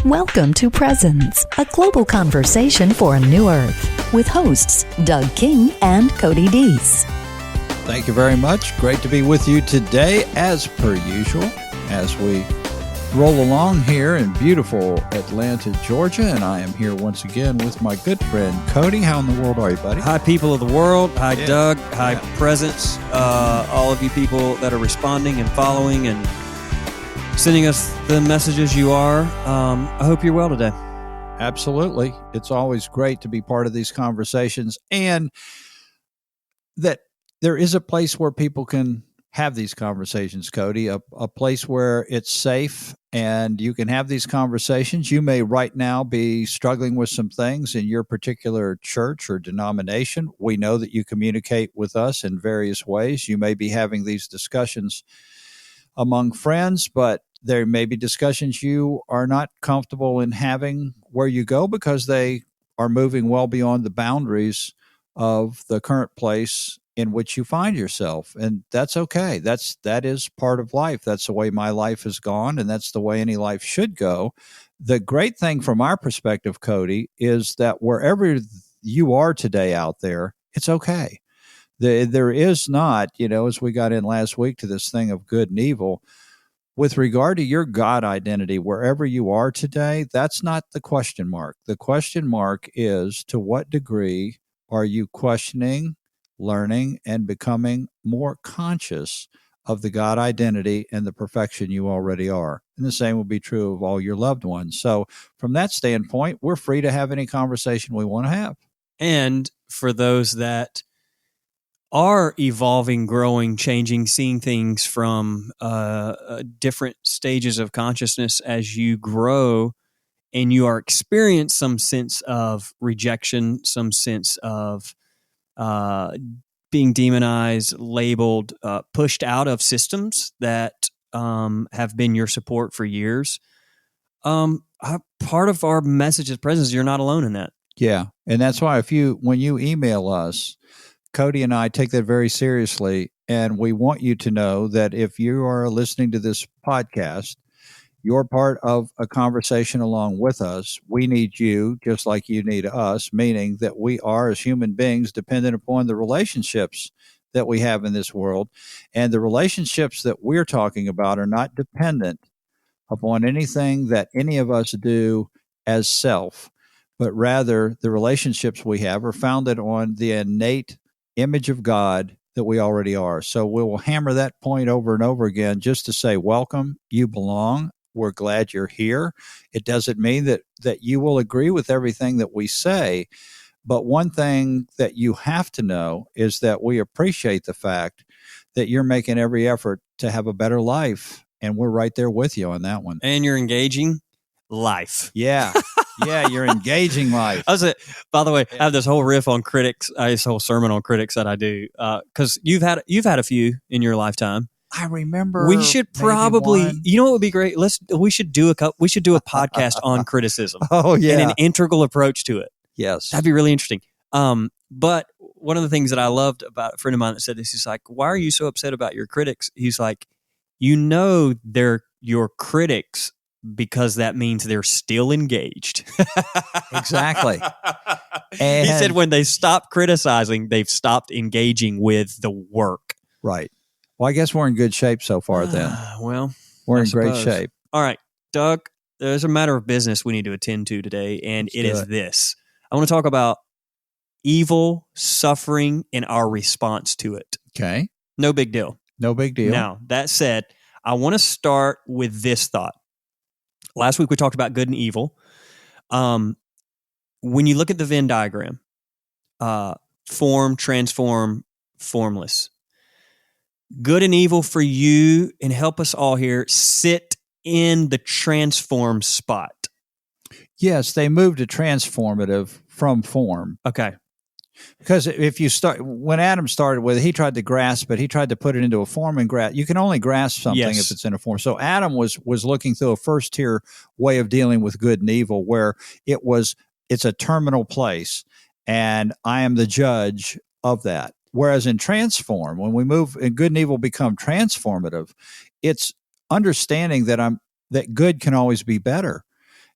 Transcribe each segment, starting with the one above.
Welcome to Presence, a global conversation for a new earth, with hosts Doug King and Cody Deese. Thank you very much. Great to be with you today, as per usual, as we roll along here in beautiful Atlanta, Georgia. And I am here once again with my good friend, Cody. How in the world are you, buddy? Hi, people of the world. Hi, Doug. Hi, Presence. All of you people that are responding and following and sending us the messages you are. I hope you're well today. Absolutely. It's always great to be part of these conversations, and that there is a place where people can have these conversations, Cody, a place where it's safe and you can have these conversations. You may right now be struggling with some things in your particular church or denomination. We know that you communicate with us in various ways. You may be having these discussions among friends, but there may be discussions you are not comfortable in having where you go because they are moving well beyond the boundaries of the current place in which you find yourself. And that's okay. That is part of life. That's the way my life has gone, and that's the way any life should go. The great thing from our perspective, Cody, is that wherever you are today out there, it's okay. There is not, as we got in last week to this thing of good and evil, with regard to your God identity, wherever you are today, that's not the question mark. The question mark is, to what degree are you questioning, learning, and becoming more conscious of the God identity and the perfection you already are? And the same will be true of all your loved ones. So from that standpoint, we're free to have any conversation we want to have. And for those that are evolving, growing, changing, seeing things from different stages of consciousness as you grow, and you are experiencing some sense of rejection, some sense of being demonized, labeled, pushed out of systems that have been your support for years. Part of our message at Presence is you're not alone in that. Yeah, and that's why when you email us, Cody and I take that very seriously, and we want you to know that if you are listening to this podcast, you're part of a conversation along with us. We need you just like you need us, meaning that we are, as human beings, dependent upon the relationships that we have in this world. And the relationships that we're talking about are not dependent upon anything that any of us do as self, but rather the relationships we have are founded on the innate image of God that we already are. So we will hammer that point over and over again just to say, welcome, you belong. We're glad you're here. It doesn't mean that you will agree with everything that we say, but one thing that you have to know is that we appreciate the fact that you're making every effort to have a better life, and we're right there with you on that one. And you're engaging life. Yeah. Yeah, you're engaging life. By the way, I have this whole riff on critics, this whole sermon on critics that I do, because you've had a few in your lifetime. I remember. We should probably, what would be great? We should do a podcast on criticism. Oh yeah, and an integral approach to it. Yes, that'd be really interesting. But one of the things that I loved about a friend of mine that said this, he's like, "Why are you so upset about your critics?" He's like, they're your critics because that means they're still engaged. Exactly. And he said when they stop criticizing, they've stopped engaging with the work. Right. Well, I guess we're in good shape so far then. Well, we're in great shape. All right, Doug, there's a matter of business we need to attend to today, and it is this. I want to talk about evil, suffering, and our response to it. Okay. No big deal. No big deal. Now, that said, I want to start with this thought. Last week we talked about good and evil. When you look at the Venn diagram, form, transform, formless. Good and evil for you, and help us all here, sit in the transform spot. Yes, they moved to transformative from form. Okay. Because if you when Adam started with it, he tried to grasp it. He tried to put it into a form and grasp. You can only grasp something if it's in a form. So Adam was looking through a first tier way of dealing with good and evil, where it's a terminal place, and I am the judge of that. Whereas in transform, when we move and good and evil become transformative, it's understanding that good can always be better.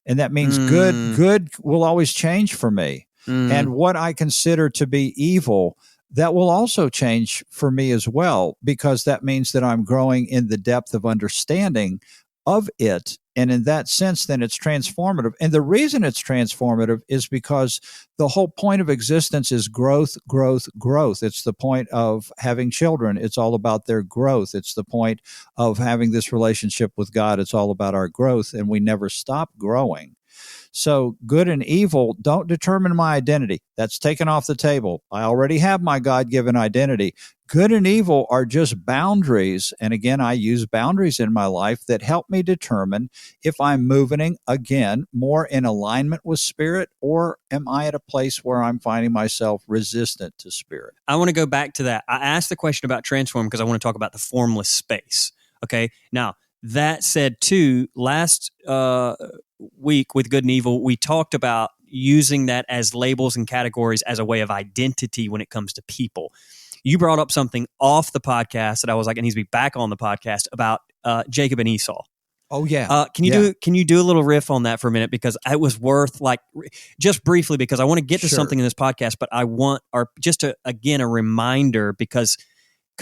And that means good will always change for me. And what I consider to be evil, that will also change for me as well, because that means that I'm growing in the depth of understanding of it. And in that sense, then it's transformative. And the reason it's transformative is because the whole point of existence is growth, growth, growth. It's the point of having children. It's all about their growth. It's the point of having this relationship with God. It's all about our growth, and we never stop growing. So good and evil don't determine my identity. That's taken off the table. I already have my God-given identity. Good and evil are just boundaries. And again, I use boundaries in my life that help me determine if I'm moving, again, more in alignment with spirit, or am I at a place where I'm finding myself resistant to spirit? I want to go back to that. I asked the question about transform because I want to talk about the formless space. Okay. Now, that said, too, last week with good and evil, we talked about using that as labels and categories as a way of identity when it comes to people. You brought up something off the podcast that I was like, it needs to be back on the podcast about Jacob and Esau. Oh yeah. Can you do a little riff on that for a minute, because it was worth, like, just briefly, because I want to get to something in this podcast, but I want just a reminder, because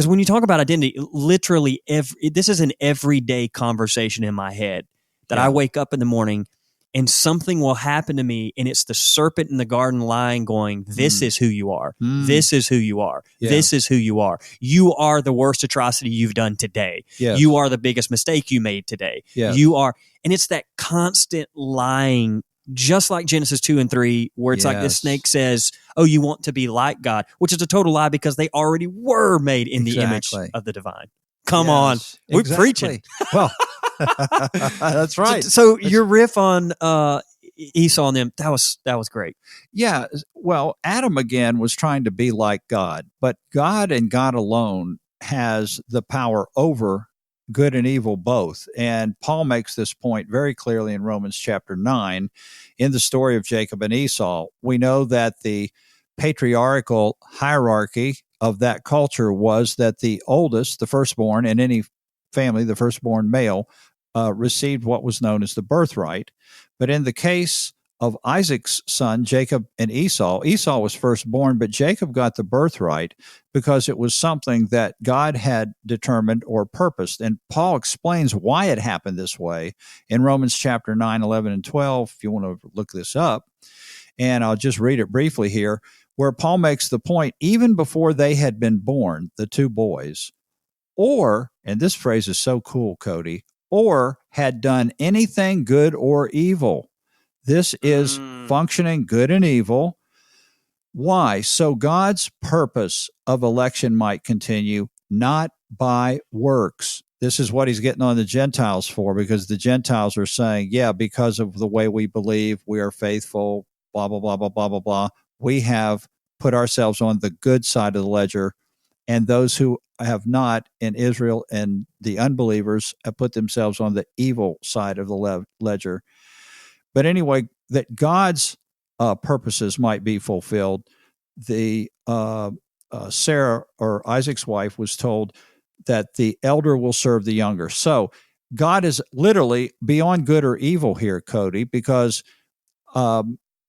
when you talk about identity, literally this is an everyday conversation in my head that I wake up in the morning and something will happen to me, and it's the serpent in the garden lying, going, this is who you are. This is who you are. Yeah. This is who you are. You are the worst atrocity you've done today. Yes. You are the biggest mistake you made today. Yes. You are. And it's that constant lying, just like Genesis 2 and 3, where it's like the snake says, oh, you want to be like God, which is a total lie, because they already were made in the image of the divine. Come on. We're preaching. Well, that's right. So your riff on Esau and them, that was great. Yeah. Well, Adam, again, was trying to be like God, but God and God alone has the power over good and evil both. And Paul makes this point very clearly in Romans chapter 9 in the story of Jacob and Esau. We know that the patriarchal hierarchy of that culture was that the oldest, the firstborn in any family, the firstborn male, received what was known as the birthright. But in the case of Isaac's son, Jacob and Esau was firstborn, but Jacob got the birthright because it was something that God had determined or purposed. And Paul explains why it happened this way in Romans chapter 9, 11, and 12, if you want to look this up. And I'll just read it briefly here, where Paul makes the point, even before they had been born, the two boys, or, and this phrase is so cool, Cody, or had done anything good or evil. This is functioning good and evil. Why? So God's purpose of election might continue, not by works. This is what he's getting on the Gentiles for, because the Gentiles are saying, yeah, because of the way we believe, we are faithful, blah, blah, blah, blah, blah, blah, blah. We have put ourselves on the good side of the ledger, and those who have not in Israel and the unbelievers have put themselves on the evil side of the ledger. But anyway, that God's purposes might be fulfilled. The Sarah, or Isaac's wife, was told that the elder will serve the younger. So God is literally beyond good or evil here, Cody, because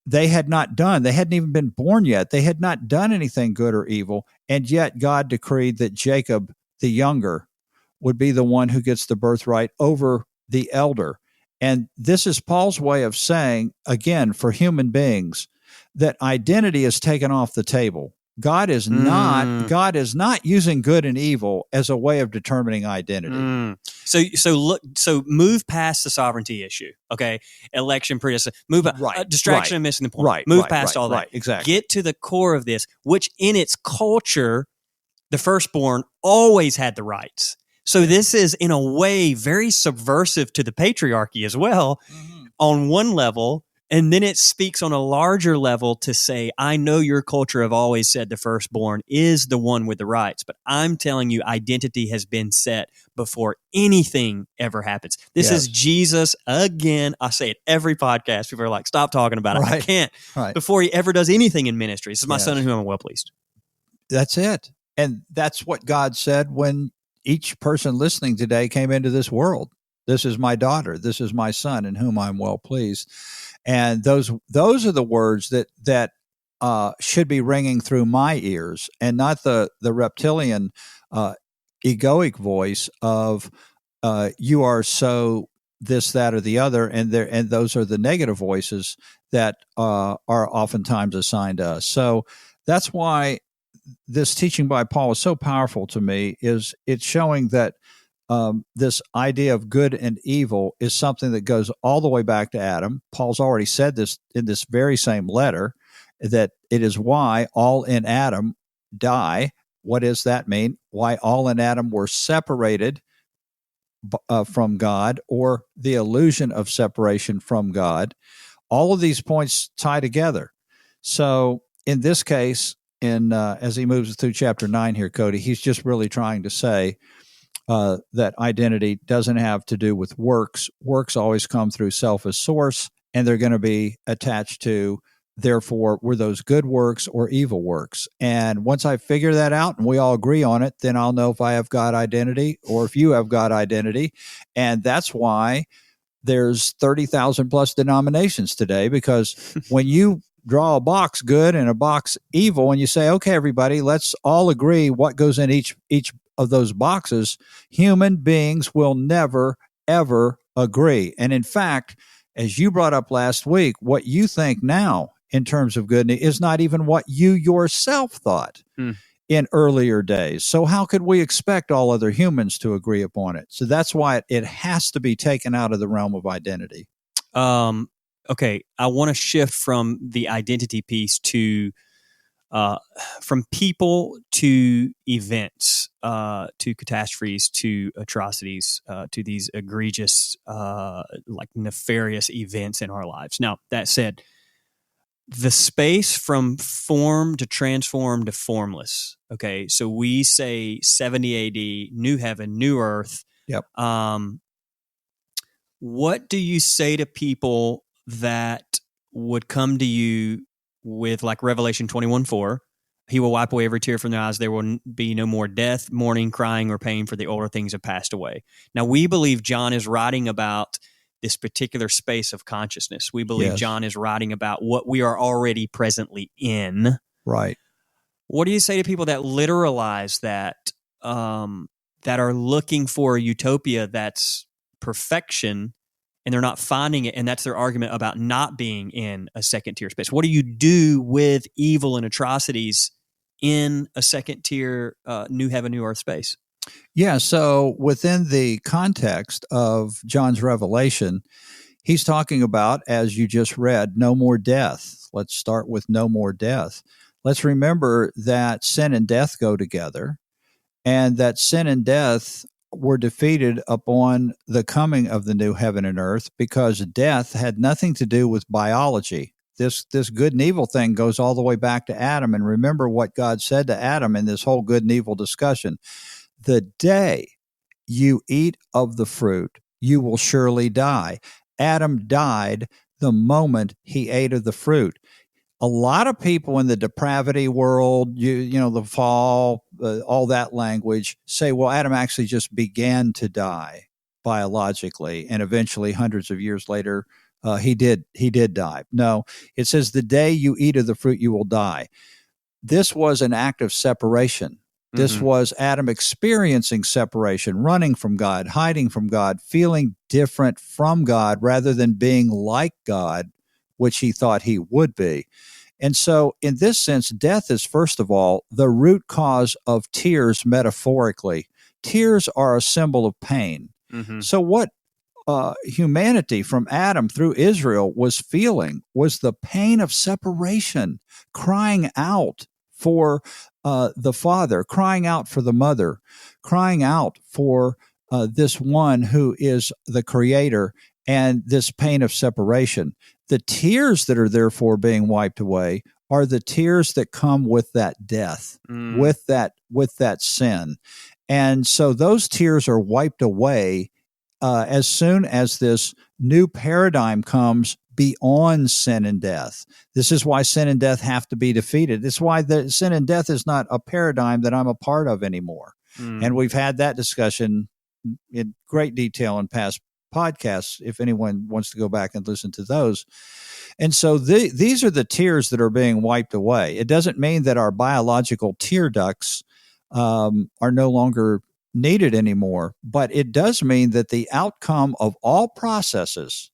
they hadn't even been born yet. They had not done anything good or evil. And yet God decreed that Jacob, the younger, would be the one who gets the birthright over the elder. And this is Paul's way of saying, again, for human beings, that identity is taken off the table. God is not using good and evil as a way of determining identity. So move past the sovereignty issue. Okay, election, distraction, and missing the point. Move past all that. Right, exactly. Get to the core of this, which in its culture, the firstborn always had the rights. So this is, in a way, very subversive to the patriarchy as well, on one level. And then it speaks on a larger level to say, I know your culture have always said the firstborn is the one with the rights, but I'm telling you, identity has been set before anything ever happens. This is Jesus again. I say it every podcast. People are like, stop talking about it. I can't. Before he ever does anything in ministry. This is my son in whom I'm well pleased. That's it. And that's what God said when each person listening today came into this world. This is my daughter. This is my son in whom I'm well pleased. And those are the words that should be ringing through my ears, and not the reptilian egoic voice of you are so this, that, or the other, and those are the negative voices that are oftentimes assigned to us. So that's why this teaching by Paul is so powerful to me. Is it's showing that this idea of good and evil is something that goes all the way back to Adam. Paul's already said this in this very same letter, that it is why all in Adam die. What does that mean? Why all in Adam were separated from God, or the illusion of separation from God. All of these points tie together. So in this case, as he moves through chapter 9 here, Cody, he's just really trying to say that identity doesn't have to do with works. Works always come through self as source, and they're going to be attached to, therefore, were those good works or evil works. And once I figure that out and we all agree on it, then I'll know if I have God identity or if you have God identity. And that's why there's 30,000 plus denominations today, because when you draw a box good and a box evil, and you say, okay, everybody, let's all agree what goes in each of those boxes, human beings will never, ever agree. And in fact, as you brought up last week, what you think now in terms of good is not even what you yourself thought in earlier days. So how could we expect all other humans to agree upon it? So that's why it has to be taken out of the realm of identity. Okay, I want to shift from the identity piece to from people to events, to catastrophes, to atrocities, to these egregious, like nefarious events in our lives. Now, that said, the space from form to transform to formless. Okay, so we say 70 AD, new heaven, new earth. Yep. What do you say to people that would come to you with like Revelation 21:4? He will wipe away every tear from their eyes. There will be no more death, mourning, crying, or pain, for the older things have passed away. Now, we believe John is writing about this particular space of consciousness. We believe John is writing about what we are already presently in. Right. What do you say to people that literalize that, that are looking for a utopia that's perfection, and they're not finding it, and that's their argument about not being in a second-tier space? What do you do with evil and atrocities in a second-tier new heaven, new earth space? Yeah, so within the context of John's revelation, he's talking about, as you just read, no more death. Let's start with no more death. Let's remember that sin and death go together, and that sin and death were defeated upon the coming of the new heaven and earth, because death had nothing to do with biology. This good and evil thing goes all the way back to Adam. And remember what God said to Adam in this whole good and evil discussion. The day you eat of the fruit, you will surely die. Adam died the moment he ate of the fruit. A lot of people in the depravity world, you know, the fall, all that language, say, well, Adam actually just began to die biologically, and eventually, hundreds of years later, he did die. No, it says the day you eat of the fruit, you will die. This was an act of separation. This was Adam experiencing separation, running from God, hiding from God, feeling different from God rather than being like God, which he thought he would be. And so in this sense, death is, first of all, the root cause of tears metaphorically. Tears are a symbol of pain. So what humanity from Adam through Israel was feeling was the pain of separation, crying out for the father, crying out for the mother, crying out for this one who is the creator, and this pain of separation. The tears that are therefore being wiped away are the tears that come with that death, with that sin. And so those tears are wiped away as soon as this new paradigm comes beyond sin and death. This is why sin and death have to be defeated. This is why the sin and death is not a paradigm that I'm a part of anymore. And we've had that discussion in great detail in past podcasts if anyone wants to go back and listen to those. And so these are the tears that are being wiped away. It doesn't mean that our biological tear ducts are no longer needed anymore, but it does mean that the outcome of all processes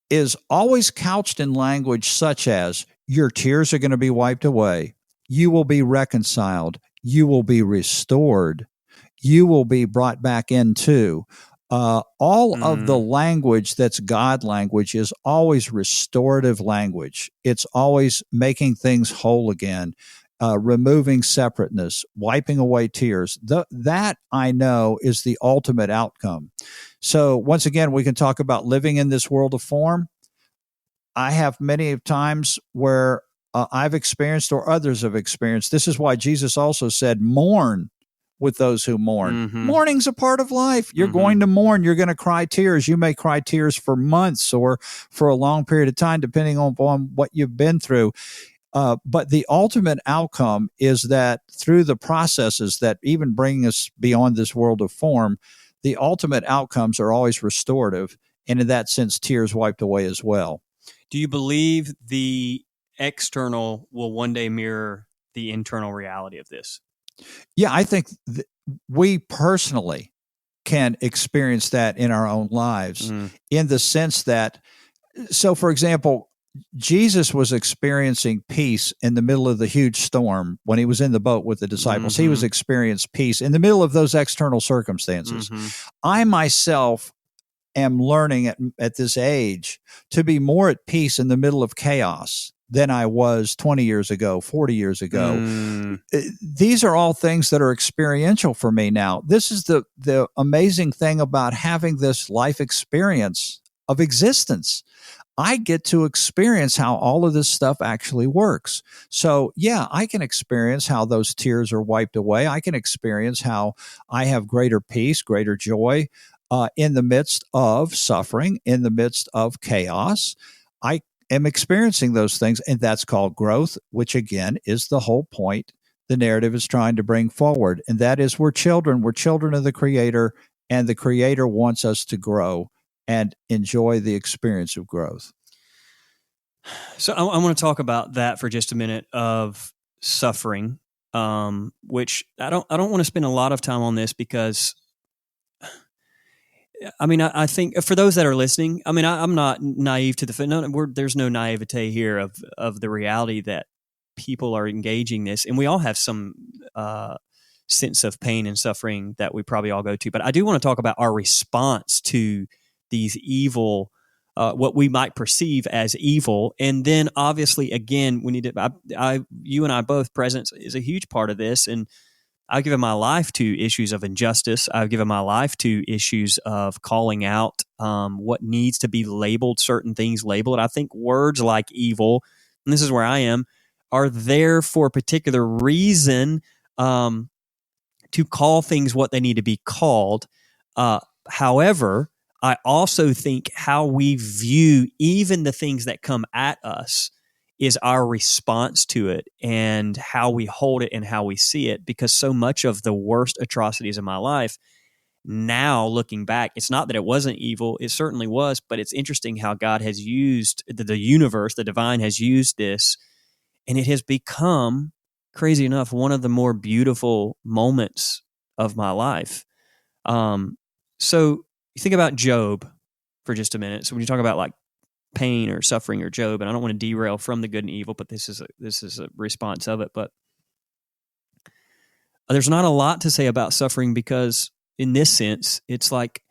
is always couched in language such as your tears are going to be wiped away. You will be reconciled. You will be restored. You will be brought back into. All of the language that's God language is always restorative language. It's always making things whole again, removing separateness, wiping away tears. That I know is the ultimate outcome. So once again, we can talk about living in this world of form. I have many times where I've experienced or others have experienced. This is why Jesus also said, mourn with those who mourn. Mourning's a part of life. You're going to mourn. You're going to cry tears. You may cry tears for months or for a long period of time, depending on what you've been through. But the ultimate outcome is that through the processes that even bring us beyond this world of form, the ultimate outcomes are always restorative. And in that sense, tears wiped away as well. Do you believe the external will one day mirror the internal reality of this? Yeah, I think we personally can experience that in our own lives in the sense that, so for example, Jesus was experiencing peace in the middle of the huge storm when he was in the boat with the disciples. He was experiencing peace in the middle of those external circumstances. I myself am learning at this age to be more at peace in the middle of chaos than I was 20 years ago, 40 years ago. These are all things that are experiential for me now. This is the amazing thing about having this life experience of existence. I get to experience how all of this stuff actually works. So, yeah, I can experience how those tears are wiped away. I can experience how I have greater peace, greater joy in the midst of suffering, in the midst of chaos. I am experiencing those things, and that's called growth, which again is the whole point the narrative is trying to bring forward. And that is we're children of the Creator, and the Creator wants us to grow and enjoy the experience of growth. So I want to talk about that for just a minute of suffering, which I don't want to spend a lot of time on this because I mean, I think for those that are listening, I mean, I'm not naive to there's no naivete here of the reality that people are engaging this, and we all have some sense of pain and suffering that we probably all go to. But I do want to talk about our response to these evil, what we might perceive as evil, and then obviously, again, we need to. You and I both, presence is a huge part of this, and I've given my life to issues of injustice. I've given my life to issues of calling out what needs to be labeled, certain things labeled. I think words like evil, and this is where I am, are there for a particular reason to call things what they need to be called. However, I also think how we view even the things that come at us is our response to it and how we hold it and how we see it, because so much of the worst atrocities in my life, now looking back, it's not that it wasn't evil, it certainly was, but it's interesting how God has used the universe, the divine has used this, and it has become, crazy enough, one of the more beautiful moments of my life. So you think about Job for just a minute. So when you talk about like pain or suffering or Job, and I don't want to derail from the good and evil, but this is a response of it. But there's not a lot to say about suffering because in this sense, it's like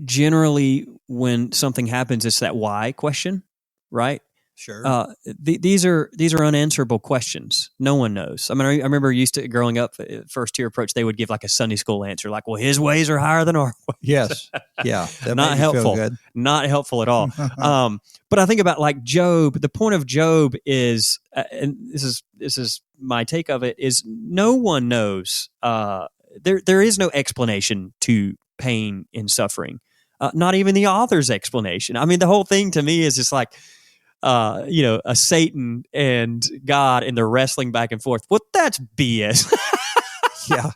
generally when something happens, it's that why question, right? Sure. These are unanswerable questions. No one knows. I mean, I remember used to growing up, first year approach, they would give like a Sunday school answer, like, "Well, his ways are higher than our ways." Yes. Yeah. That Not made me helpful. feel good. Not helpful at all. But I think about like Job. The point of Job is, and this is my take of it, is no one knows. There is no explanation to pain and suffering. Not even the author's explanation. I mean, the whole thing to me is just like, a Satan and God and they're wrestling back and forth. Well, that's BS. Yeah.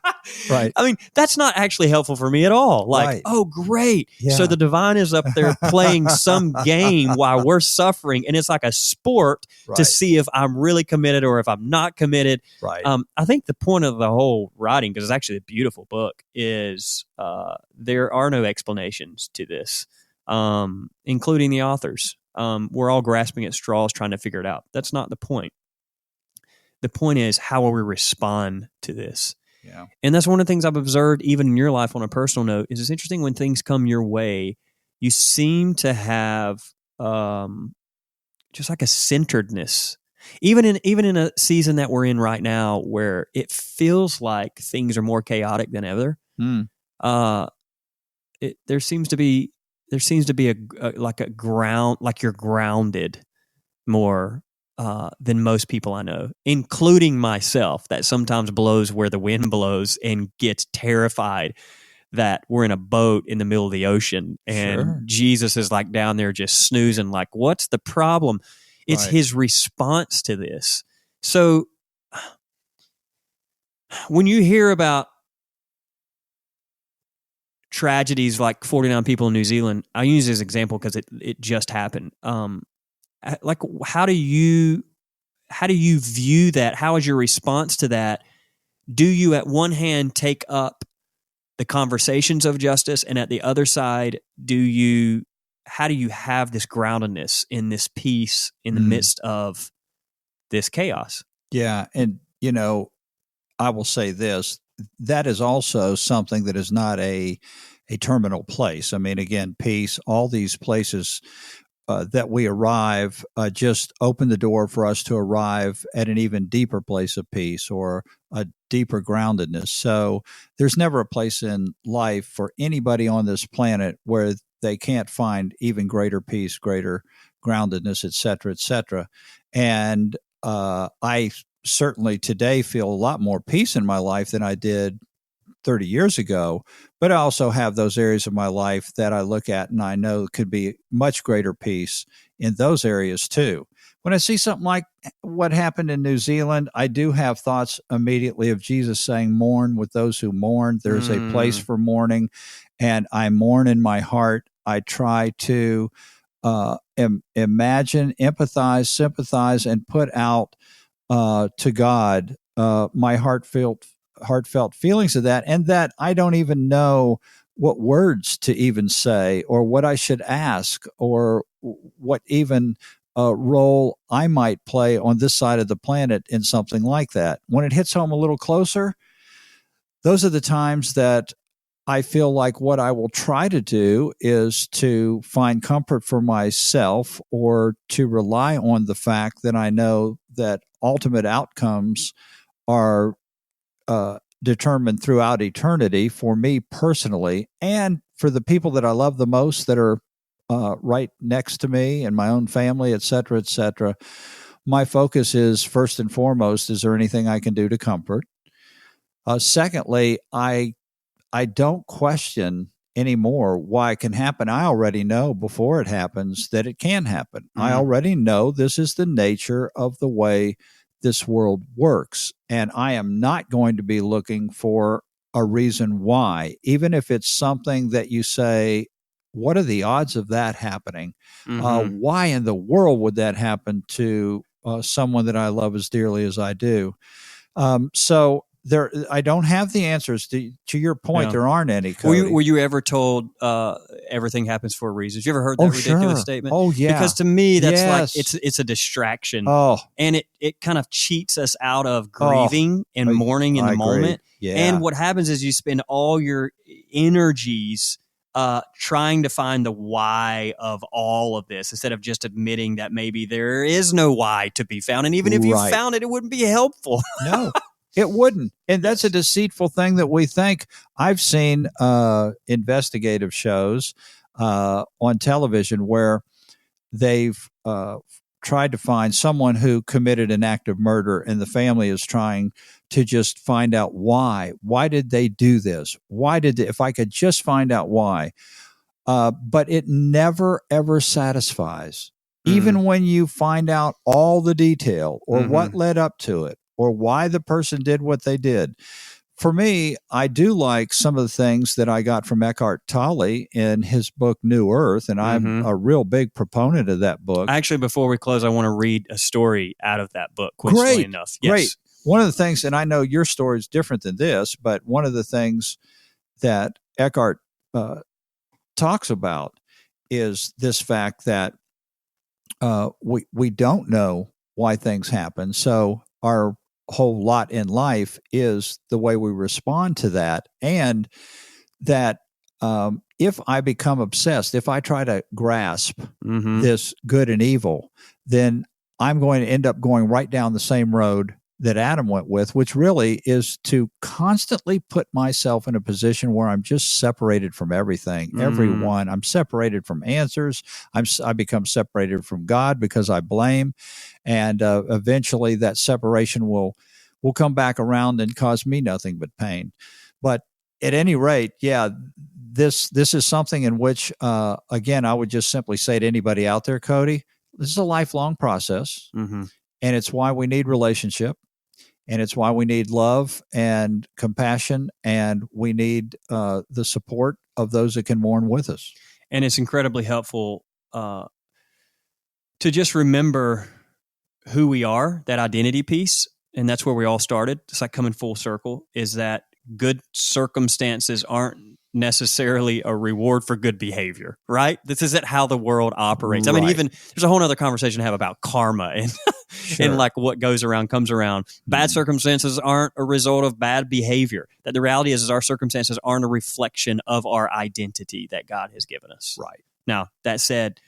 Right. I mean, that's not actually helpful for me at all. Like, Right. oh, great. Yeah. So the divine is up there playing some game while we're suffering. And it's like a sport to Right. see if I'm really committed or if I'm not committed. Right. I think the point of the whole writing, because it's actually a beautiful book, is there are no explanations to this, including the authors. We're all grasping at straws trying to figure it out. That's not the point. The point is, how will we respond to this? Yeah. And that's one of the things I've observed even in your life on a personal note is it's interesting when things come your way, you seem to have just like a centeredness. Even in a season that we're in right now where it feels like things are more chaotic than ever, there seems to be a ground, like you're grounded more than most people I know, including myself, that sometimes blows where the wind blows and gets terrified that we're in a boat in the middle of the ocean and Jesus is like down there just snoozing, like, what's the problem? It's his response to this. So when you hear about tragedies like 49 people in New Zealand, I use this example because it just happened. Like, how do you view that? How is your response to that? Do you, at one hand, take up the conversations of justice, and at the other side, how do you have this groundedness in this peace in the midst of this chaos? Yeah, and I will say this: that is also something that is not a terminal place. I mean, again, peace. All these places that we arrive just open the door for us to arrive at an even deeper place of peace or a deeper groundedness. So there's never a place in life for anybody on this planet where they can't find even greater peace, greater groundedness, et cetera, et cetera. And I certainly today feel a lot more peace in my life than I did 30 years ago, but I also have those areas of my life that I look at and I know could be much greater peace in those areas too. When I see something like what happened in New Zealand, I do have thoughts immediately of Jesus saying, mourn with those who mourn. There's a place for mourning, and I mourn in my heart. I try to imagine, empathize, sympathize, and put out to God my heartfelt feelings of that, and that I don't even know what words to even say or what I should ask or what even role I might play on this side of the planet in something like that. When it hits home a little closer, those are the times that I feel like what I will try to do is to find comfort for myself or to rely on the fact that I know that ultimate outcomes are determined throughout eternity for me personally and for the people that I love the most that are right next to me and my own family, et cetera, et cetera. My focus is first and foremost, is there anything I can do to comfort? Secondly, I don't question anymore why it can happen. I already know before it happens that it can happen. I already know this is the nature of the way this world works. And I am not going to be looking for a reason why, even if it's something that you say, what are the odds of that happening? Why in the world would that happen to someone that I love as dearly as I do? So I don't have the answers to your point. There aren't any. Cody. Were you ever told everything happens for a reason? Have you ever heard that ridiculous statement? Oh, yeah. Because to me, that's like it's a distraction. Oh, and it kind of cheats us out of grieving and mourning in the moment. Yeah. And what happens is you spend all your energies trying to find the why of all of this instead of just admitting that maybe there is no why to be found. And even if you found it, it wouldn't be helpful. No. It wouldn't. And that's a deceitful thing that we think. I've seen investigative shows on television where they've tried to find someone who committed an act of murder, and the family is trying to just find out why. Why did they do this? If I could just find out why. But it never, ever satisfies. Even when you find out all the detail or what led up to it, or why the person did what they did. For me, I do like some of the things that I got from Eckhart Tolle in his book New Earth, and I'm a real big proponent of that book. Actually, before we close, I want to read a story out of that book, coincidentally enough. Yes. Great. One of the things, and I know your story is different than this, but one of the things that Eckhart talks about is this fact that we don't know why things happen. So our whole lot in life is the way we respond to that. And that if I become obsessed, if I try to grasp this good and evil, then I'm going to end up going right down the same road that Adam went with, which really is to constantly put myself in a position where I'm just separated from everything, everyone. I'm separated from answers. I become separated from God because I blame, and eventually that separation will come back around and cause me nothing but pain. But at any rate, yeah, this is something in which, again, I would just simply say to anybody out there, Cody, this is a lifelong process, and it's why we need relationship. And it's why we need love and compassion, and we need the support of those that can mourn with us. And it's incredibly helpful to just remember who we are, that identity piece, and that's where we all started. It's like coming full circle, is that good circumstances aren't necessarily a reward for good behavior, right? This isn't how the world operates. Right. I mean, even there's a whole other conversation to have about karma and and like what goes around comes around. Bad circumstances aren't a result of bad behavior. That the reality is our circumstances aren't a reflection of our identity that God has given us. Right. Now, that said,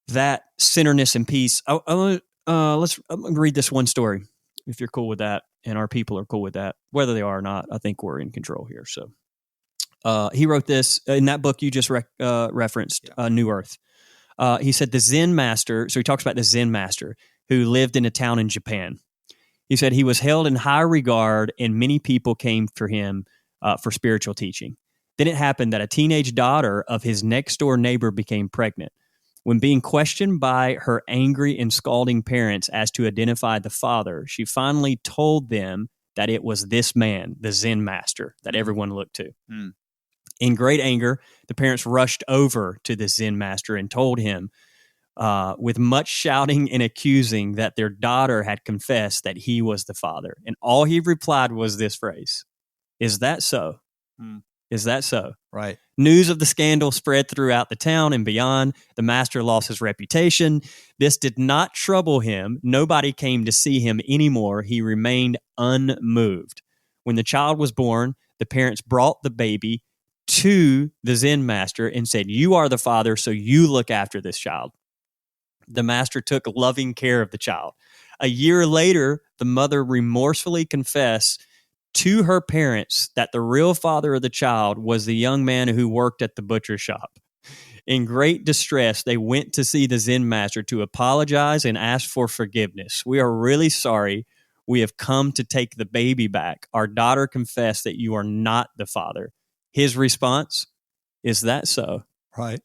that centeredness and peace, I'm going to read this one story, if you're cool with that, and our people are cool with that. Whether they are or not, I think we're in control here. So he wrote this in that book you just referenced, New Earth. He said the Zen master, so he talks about the Zen master who lived in a town in Japan. He said he was held in high regard and many people came for him for spiritual teaching. Then it happened that a teenage daughter of his next door neighbor became pregnant. When being questioned by her angry and scalding parents as to identify the father, she finally told them that it was this man, the Zen master, that everyone looked to. In great anger, the parents rushed over to the Zen master and told him, with much shouting and accusing, that their daughter had confessed that he was the father. And all he replied was this phrase, "Is that so? Is that so?" Right. News of the scandal spread throughout the town and beyond. The master lost his reputation. This did not trouble him. Nobody came to see him anymore. He remained unmoved. When the child was born, the parents brought the baby to the Zen master and said, "You are the father, so you look after this child." The master took loving care of the child. A year later, the mother remorsefully confessed to her parents that the real father of the child was the young man who worked at the butcher shop. In great distress, they went to see the Zen master to apologize and ask for forgiveness. "We are really sorry. We have come to take the baby back. Our daughter confessed that you are not the father." His response, "Is that so?" Right.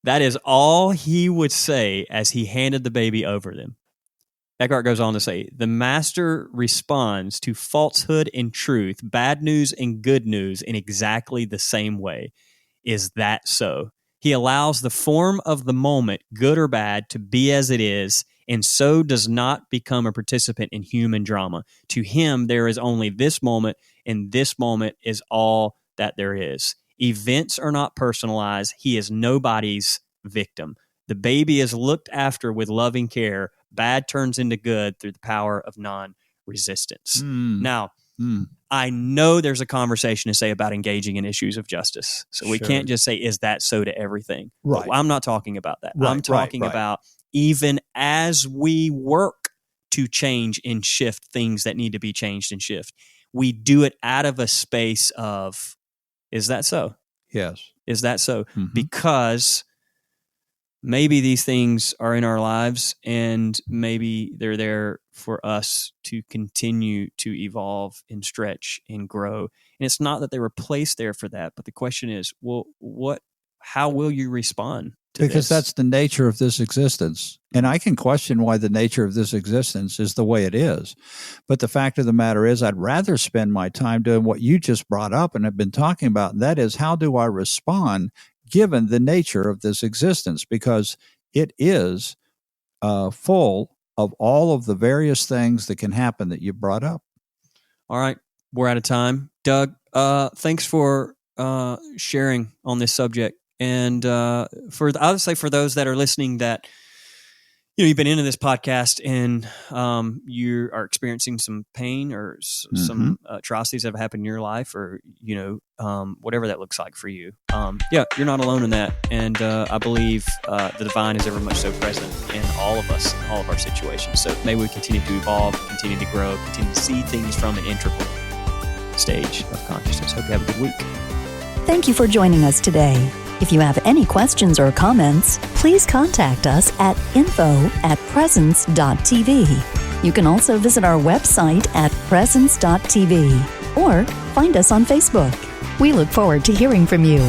That is all he would say as he handed the baby over them. Eckhart goes on to say, the master responds to falsehood and truth, bad news and good news in exactly the same way. Is that so? He allows the form of the moment, good or bad, to be as it is, and so does not become a participant in human drama. To him, there is only this moment, and this moment is all that there is. Events are not personalized. He is nobody's victim. The baby is looked after with loving care. Bad turns into good through the power of non-resistance. Now, I know there's a conversation to say about engaging in issues of justice. So we can't just say, is that so to everything? Right. But I'm not talking about that. I'm talking about even as we work to change and shift things that need to be changed and shift, we do it out of a space of, is that so? Yes. Is that so? Because maybe these things are in our lives and maybe they're there for us to continue to evolve and stretch and grow. And it's not that they were placed there for that, but the question is, well, how will you respond to because this. that's the nature of this existence. And I can question why the nature of this existence is the way it is. But the fact of the matter is, I'd rather spend my time doing what you just brought up and have been talking about. And that is, how do I respond given the nature of this existence? Because it is full of all of the various things that can happen that you brought up. All right. We're out of time. Doug, thanks for sharing on this subject. And I would say for those that are listening that, you've been into this podcast and you are experiencing some pain or some atrocities that have happened in your life, or, whatever that looks like for you. You're not alone in that. And I believe the divine is ever much so present in all of us, in all of our situations. So may we continue to evolve, continue to grow, continue to see things from an integral stage of consciousness. Hope you have a good week. Thank you for joining us today. If you have any questions or comments, please contact us at info@presence.tv. You can also visit our website at presence.tv or find us on Facebook. We look forward to hearing from you.